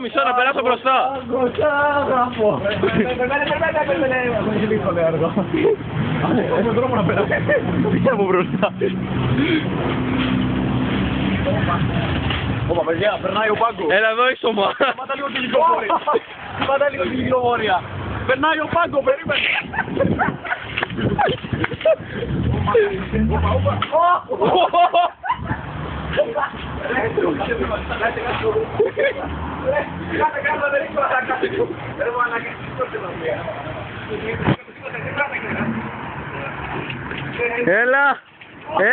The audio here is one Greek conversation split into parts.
Μισό, να περάσω μπροστά. Έχει δύσκολο έργο. Έχουμε δρόμο να περάσω. Πήγα μου μπροστά. Ωπα, παιδιά, περνάει ο πάγκο. Έλα εδώ ίσωμα. Πάτα λίγο την κυκλοφορία. Πάτα λίγο την κυκλοφορία. Περνάει ο πάγκο, περίμενε.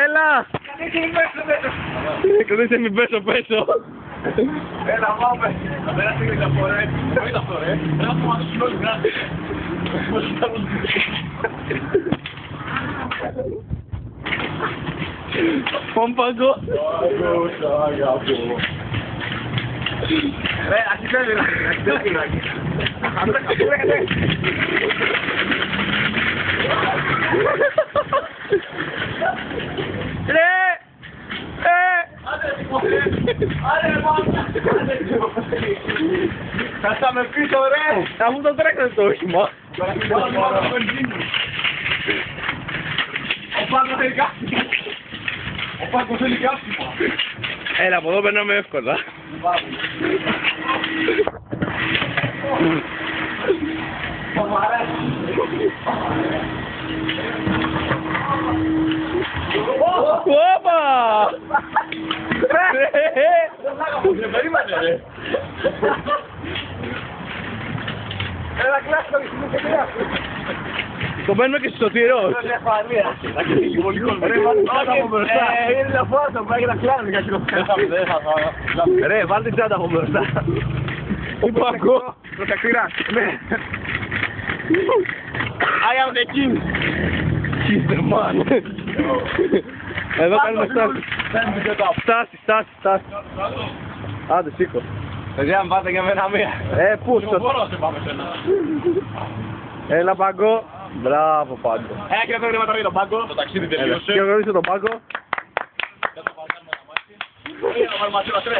Έλα! Κρατήστε μην πέσω. Έλα, πάμε. Θα περάσει και τα φορά. Όχι τα φορά, Πρέπει να μας όλοι γράφει. Πόμπαγκο. Ρε, αρχιτέλει. Κάσαμε πίσω, ρε! Αφού το τρέξατε το όχημα. Ο Πάγκος θέλει κάψιμο. Ο Πάγκος θέλει κάψιμο. Έλα, από εδώ περνάμε εύκολα. Όπα! Περίμενε, ρε. Έλα, κλάσω και στην ουκαιμία. Το παίρνουμε και στο τυρό. Είναι φανία. Θα και λίγο λίγο. Ρε, βάλτε τσάντα από μπροστά. Είναι ένα φώτο που έχει να κλάνει για χιλοφέρτα. Ρε, βάλτε τσάντα από μπροστά. Τι παγκό. Προτακτήρα. Ναι. I am the king. He's the man. Εδώ κάνουμε στάση. Άντε, σήκω. Παιδιά, αν πάτε για μένα μία. Πού Εγώ μπορώ να σε πάμε σένα. Έλα, Πάγκο. Μπράβο, Πάγκο. Και το γρήγορα για τον Πάγκο. Το ταξίδι τελείωσε. Και γνωρίσε τον Πάγκο. Να βάλουμε μαζί μας, ρε.